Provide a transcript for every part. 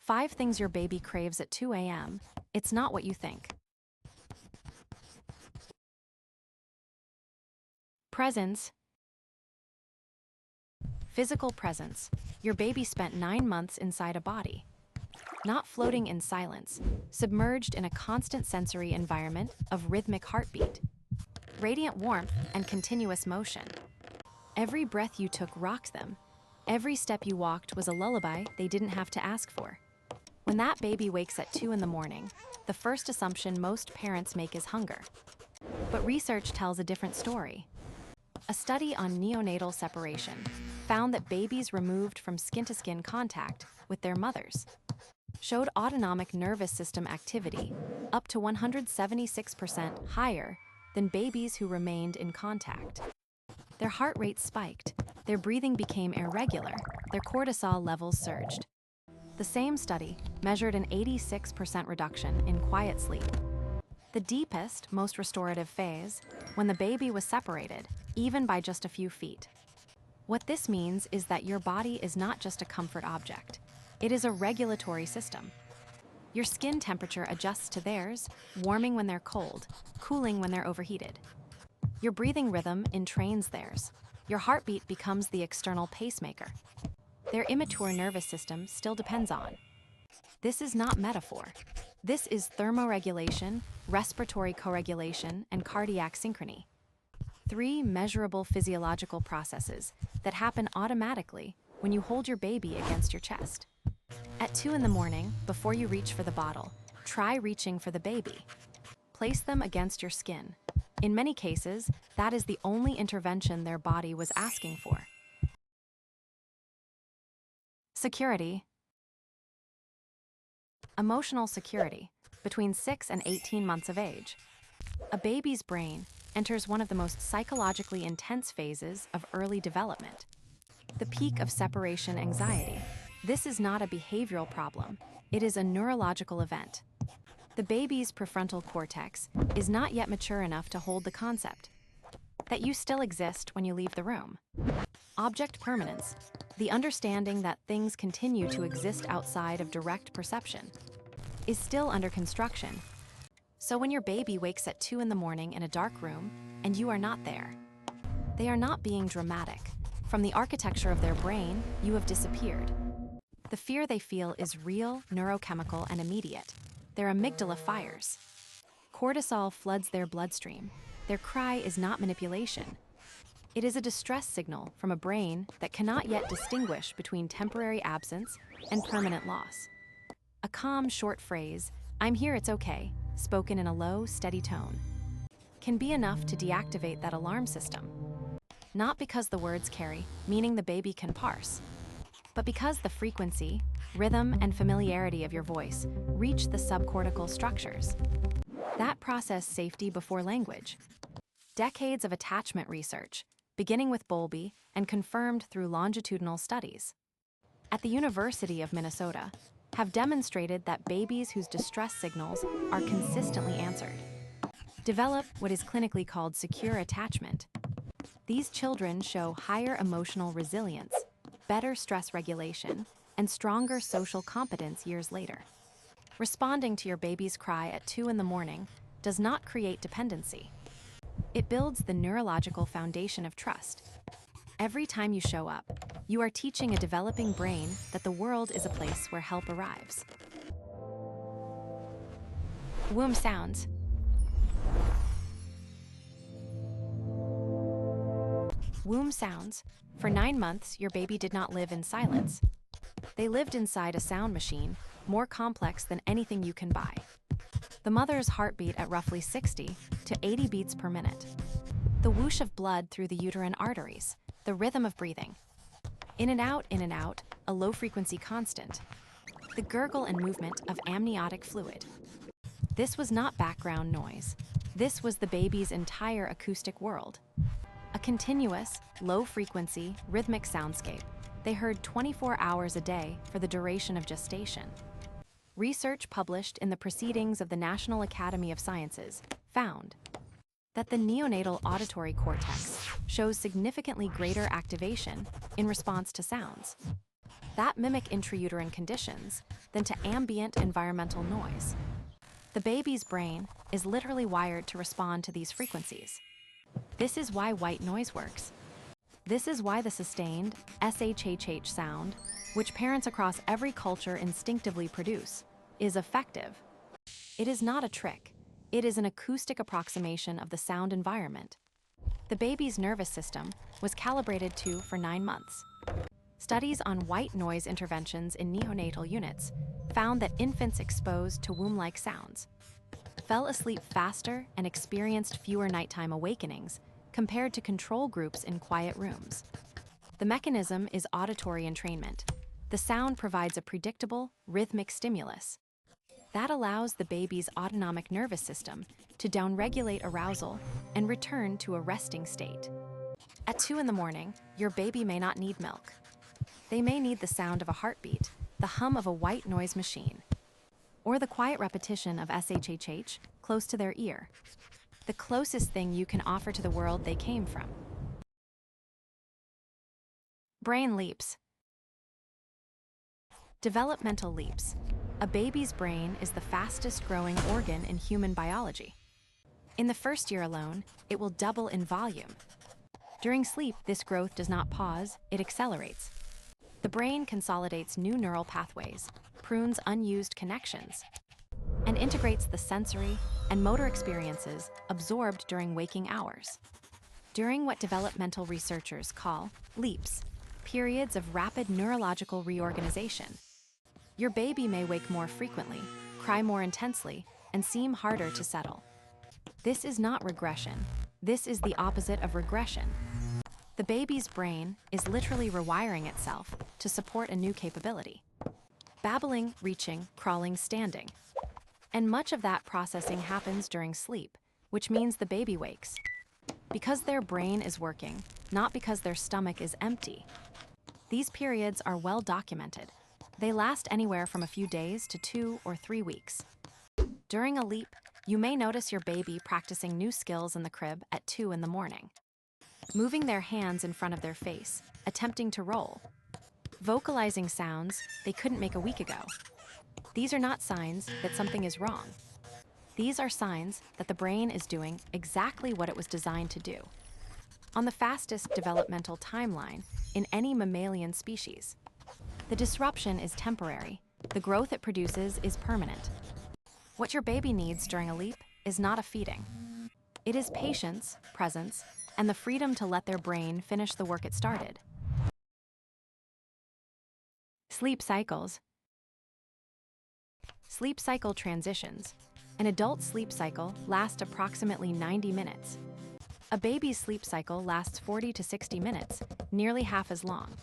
5 things your baby craves at 2 a.m. It's not what you think. Presence. Physical presence. Your baby spent 9 months inside a body. Not floating in silence, submerged in a constant sensory environment of rhythmic heartbeat, radiant warmth, and continuous motion. Every breath you took rocked them. Every step you walked was a lullaby they didn't have to ask for. When that baby wakes at 2 in the morning, the first assumption most parents make is hunger. But research tells a different story. A study on neonatal separation found that babies removed from skin-to-skin contact with their mothers showed autonomic nervous system activity up to 176% higher than babies who remained in contact. Their heart rate spiked, their breathing became irregular, their cortisol levels surged. The same study measured an 86% reduction in quiet sleep. The deepest, most restorative phase, when the baby was separated, even by just a few feet. What this means is that your body is not just a comfort object. It is a regulatory system. Your skin temperature adjusts to theirs, warming when they're cold, cooling when they're overheated. Your breathing rhythm entrains theirs. Your heartbeat becomes the external pacemaker. Their immature nervous system still depends on. This is not metaphor. This is thermoregulation, respiratory co-regulation, and cardiac synchrony. 3 measurable physiological processes that happen automatically when you hold your baby against your chest. At 2 in the morning, before you reach for the bottle, try reaching for the baby. Place them against your skin. In many cases, that is the only intervention their body was asking for. Security. Emotional security, between 6 and 18 months of age. A baby's brain enters one of the most psychologically intense phases of early development, the peak of separation anxiety. This is not a behavioral problem, it is a neurological event. The baby's prefrontal cortex is not yet mature enough to hold the concept that you still exist when you leave the room. Object permanence, the understanding that things continue to exist outside of direct perception, is still under construction. So when your baby wakes at 2 in the morning in a dark room and you are not there, they are not being dramatic. From the architecture of their brain, you have disappeared. The fear they feel is real, neurochemical, and immediate. Their amygdala fires. Cortisol floods their bloodstream. Their cry is not manipulation. It is a distress signal from a brain that cannot yet distinguish between temporary absence and permanent loss. A calm, short phrase, "I'm here, it's okay," spoken in a low, steady tone, can be enough to deactivate that alarm system. Not because the words carry meaning the baby can parse, but because the frequency, rhythm, and familiarity of your voice reach the subcortical structures that process safety before language. Decades of attachment research, beginning with Bowlby and confirmed through longitudinal studies at the University of Minnesota, have demonstrated that babies whose distress signals are consistently answered develop what is clinically called secure attachment. These children show higher emotional resilience, better stress regulation, and stronger social competence years later. Responding to your baby's cry at 2 in the morning does not create dependency. It builds the neurological foundation of trust. Every time you show up, you are teaching a developing brain that the world is a place where help arrives. Womb sounds. Womb sounds. For 9 months, your baby did not live in silence. They lived inside a sound machine, more complex than anything you can buy. The mother's heartbeat at roughly 60 to 80 beats per minute. The whoosh of blood through the uterine arteries, the rhythm of breathing. In and out, a low-frequency constant. The gurgle and movement of amniotic fluid. This was not background noise. This was the baby's entire acoustic world. A continuous, low-frequency, rhythmic soundscape they heard 24 hours a day for the duration of gestation. Research published in the Proceedings of the National Academy of Sciences found that the neonatal auditory cortex shows significantly greater activation in response to sounds. that mimic intrauterine conditions than to ambient environmental noise. The baby's brain is literally wired to respond to these frequencies. This is why white noise works. This is why the sustained SHHH sound, which parents across every culture instinctively produce, is effective. It is not a trick. It is an acoustic approximation of the sound environment. The baby's nervous system was calibrated to for 9 months. Studies on white noise interventions in neonatal units found that infants exposed to womb-like sounds fell asleep faster and experienced fewer nighttime awakenings compared to control groups in quiet rooms. The mechanism is auditory entrainment. The sound provides a predictable, rhythmic stimulus that allows the baby's autonomic nervous system to downregulate arousal and return to a resting state. At 2 in the morning, your baby may not need milk. They may need the sound of a heartbeat, the hum of a white noise machine, or the quiet repetition of SHHH close to their ear, the closest thing you can offer to the world they came from. Brain leaps. Developmental leaps. A baby's brain is the fastest growing organ in human biology. In the first year alone, it will double in volume. During sleep, this growth does not pause, it accelerates. The brain consolidates new neural pathways, prunes unused connections, and integrates the sensory and motor experiences absorbed during waking hours. During what developmental researchers call leaps, periods of rapid neurological reorganization, your baby may wake more frequently, cry more intensely, and seem harder to settle. This is not regression. This is the opposite of regression. The baby's brain is literally rewiring itself to support a new capability. Babbling, reaching, crawling, standing. And much of that processing happens during sleep, which means the baby wakes because their brain is working, not because their stomach is empty. These periods are well documented. They last anywhere from a few days to 2 or 3 weeks. During a leap, you may notice your baby practicing new skills in the crib at 2 in the morning. Moving their hands in front of their face, attempting to roll. Vocalizing sounds they couldn't make a week ago. These are not signs that something is wrong. These are signs that the brain is doing exactly what it was designed to do. On the fastest developmental timeline in any mammalian species. The disruption is temporary. The growth it produces is permanent. What your baby needs during a leap is not a feeding. It is patience, presence, and the freedom to let their brain finish the work it started. Sleep cycles. Sleep cycle transitions. An adult sleep cycle lasts approximately 90 minutes. A baby's sleep cycle lasts 40 to 60 minutes, nearly half as long.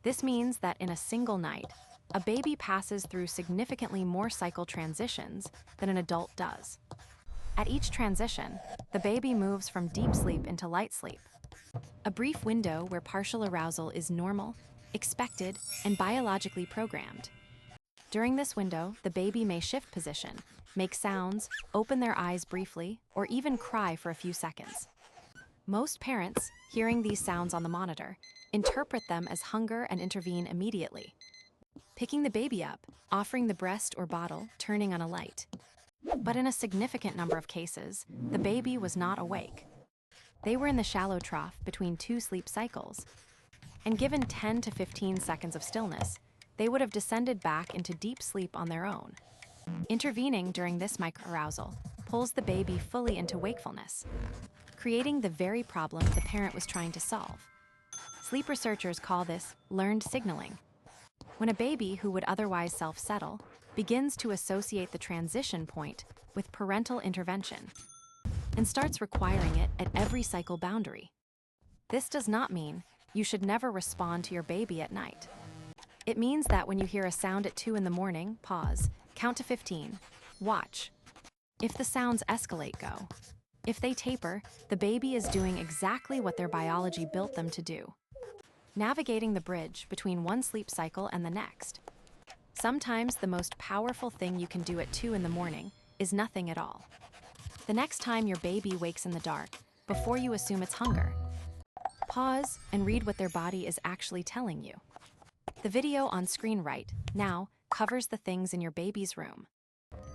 This means that in a single night, a baby passes through significantly more cycle transitions than an adult does. At each transition, the baby moves from deep sleep into light sleep, a brief window where partial arousal is normal, expected, and biologically programmed. During this window, the baby may shift position, make sounds, open their eyes briefly, or even cry for a few seconds. Most parents, hearing these sounds on the monitor, interpret them as hunger and intervene immediately. Picking the baby up, offering the breast or bottle, turning on a light. But in a significant number of cases, the baby was not awake. They were in the shallow trough between 2 sleep cycles. And given 10 to 15 seconds of stillness, they would have descended back into deep sleep on their own. Intervening during this microarousal pulls the baby fully into wakefulness, creating the very problem the parent was trying to solve. Sleep researchers call this learned signaling. When a baby who would otherwise self-settle begins to associate the transition point with parental intervention and starts requiring it at every cycle boundary. This does not mean you should never respond to your baby at night. It means that when you hear a sound at 2 in the morning, pause, count to 15, watch. If the sounds escalate, go. If they taper, the baby is doing exactly what their biology built them to do. Navigating the bridge between one sleep cycle and the next. Sometimes the most powerful thing you can do at 2 in the morning is nothing at all. The next time your baby wakes in the dark, before you assume it's hunger, pause and read what their body is actually telling you. The video on screen right now covers the things in your baby's room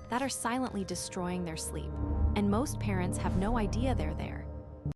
that are silently destroying their sleep, and most parents have no idea they're there.